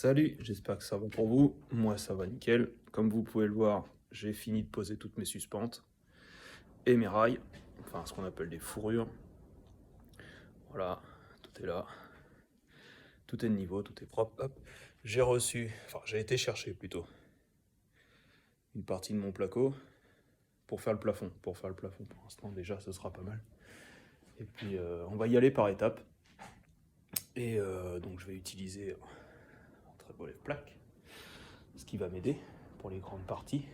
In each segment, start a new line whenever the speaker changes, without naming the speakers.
Salut, j'espère que ça va pour vous. Moi, ça va nickel. Comme vous pouvez le voir, j'ai fini de poser toutes mes suspentes et mes rails, enfin ce qu'on appelle des fourrures. Voilà, tout est là. Tout est de niveau, tout est propre. Hop. J'ai été chercher plutôt une partie de mon placo pour faire le plafond. Pour l'instant, déjà, ce sera pas mal. Et puis, on va y aller par étapes. Et donc, je vais utiliser un très beau lève-plaque, ce qui va m'aider pour les grandes parties.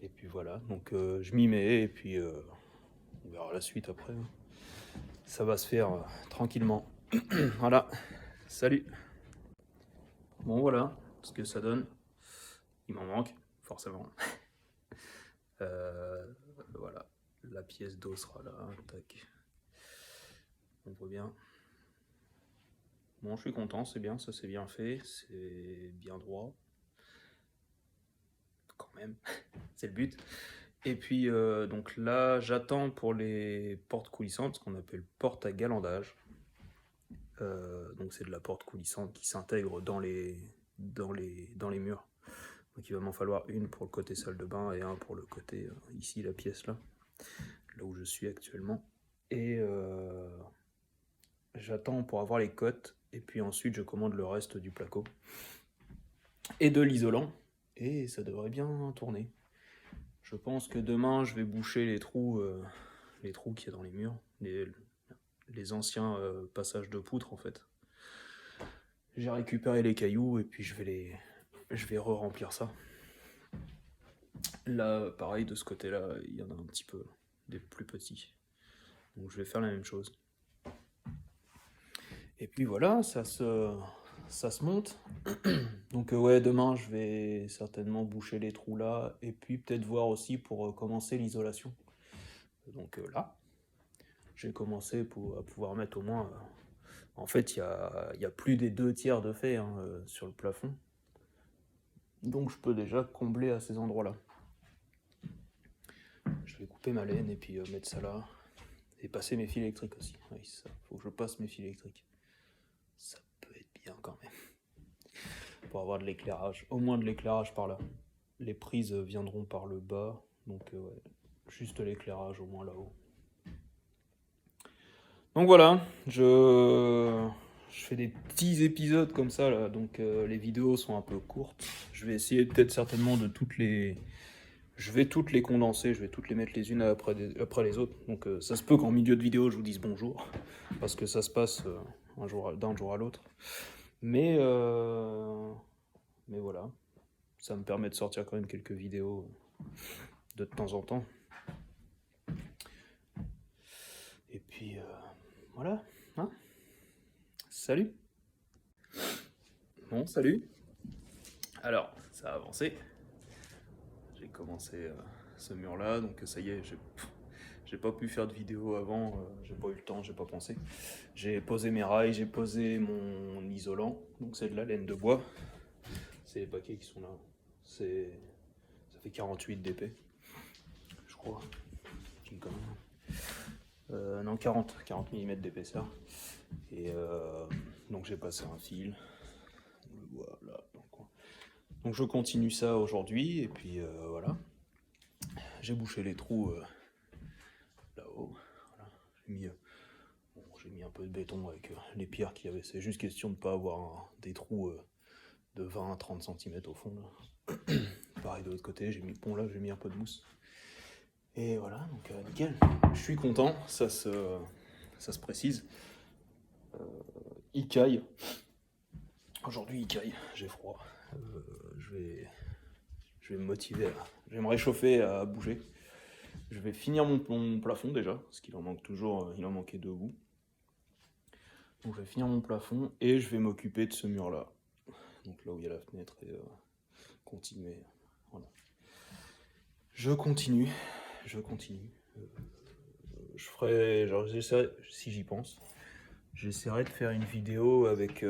Et puis voilà, donc je m'y mets et puis on verra la suite après. Ça va se faire tranquillement. Voilà, salut. Bon voilà, ce que ça donne. Il m'en manque, forcément. Voilà, la pièce d'eau sera là. Tac. On voit bien. Bon, je suis content, c'est bien, ça c'est bien fait, c'est bien droit. Quand même, c'est le but. Et puis donc là, j'attends pour les portes coulissantes, ce qu'on appelle porte à galandage. Donc c'est de la porte coulissante qui s'intègre dans les murs. Donc il va m'en falloir une pour le côté salle de bain et un pour le côté ici, la pièce là où je suis actuellement. Et j'attends pour avoir les cotes et puis ensuite je commande le reste du placo et de l'isolant et ça devrait bien tourner. Je pense que demain je vais boucher les trous qu'il y a dans les murs, les anciens passages de poutres en fait. J'ai récupéré les cailloux et puis je vais re-remplir ça. Là, pareil, de ce côté-là, il y en a un petit peu, des plus petits. Donc je vais faire la même chose. Et puis voilà, ça se monte. Donc ouais, demain, je vais certainement boucher les trous là, et puis peut-être voir aussi pour commencer l'isolation. Donc là, j'ai commencé à pouvoir mettre au moins... en fait, il y a plus des 2 tiers de fait sur le plafond. Donc je peux déjà combler à ces endroits-là. Je vais couper ma laine et puis mettre ça là. Et passer mes fils électriques aussi. Oui, ça, faut que je passe mes fils électriques. Ça peut être bien quand même. Pour avoir de l'éclairage. Au moins de l'éclairage par là. Les prises viendront par le bas. Donc ouais, juste l'éclairage au moins là-haut. Donc voilà, je fais des petits épisodes comme ça là. Donc les vidéos sont un peu courtes. Je vais essayer peut-être certainement de toutes les... Je vais toutes les condenser, je vais toutes les mettre les unes après les autres. Donc ça se peut qu'en milieu de vidéo je vous dise bonjour, parce que ça se passe d'un jour à l'autre. Mais voilà, ça me permet de sortir quand même quelques vidéos de temps en temps. Et puis voilà, hein. Salut. Bon, salut. Alors, ça a avancé. J'ai commencé ce mur-là, donc ça y est, j'ai pas pu faire de vidéo avant, j'ai pas eu le temps, j'ai pas pensé. J'ai posé mes rails, j'ai posé mon isolant, donc c'est de la laine de bois. C'est les paquets qui sont là. Ça fait 48 d'épais, je crois. Non, 40 mm d'épaisseur. Et donc j'ai passé un fil. Voilà. Donc je continue ça aujourd'hui, et puis voilà. J'ai bouché les trous là-haut. Voilà. J'ai mis un peu de béton avec les pierres qu'il y avait. C'est juste question de ne pas avoir des trous de 20 à 30 cm au fond. Là. Pareil de l'autre côté, j'ai mis le pont là, j'ai mis un peu de mousse. Et voilà, donc nickel. Je suis content, ça se précise. Il caille. Aujourd'hui il caille, j'ai froid. Je vais me motiver, je vais me réchauffer à bouger. Je vais finir mon plafond déjà, parce qu'il en manque toujours, il en manquait 2 bouts. Donc je vais finir mon plafond et je vais m'occuper de ce mur là. Donc là où il y a la fenêtre et continuer. Voilà. Je continue. Je ferai, genre, j'essaierai, si j'y pense, j'essaierai de faire une vidéo avec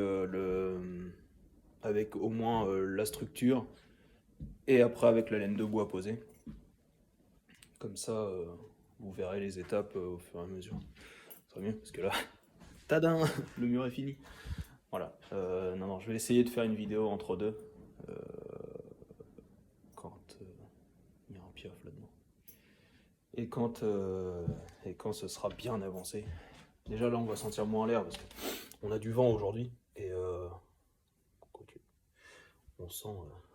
avec au moins la structure et après avec la laine de bois posée. Comme ça, vous verrez les étapes au fur et à mesure. Ça va mieux parce que là, tadam, le mur est fini. Voilà. Non, je vais essayer de faire une vidéo entre deux. euh, quand il y a un piof là-dedans. Et quand ce sera bien avancé. Déjà là, on va sentir moins l'air parce qu'on a du vent aujourd'hui. Et on sent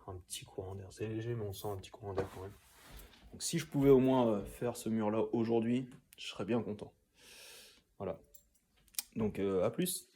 un petit courant d'air. C'est léger, mais on sent un petit courant d'air quand même. Donc si je pouvais au moins faire ce mur-là aujourd'hui, je serais bien content. Voilà. Donc à plus.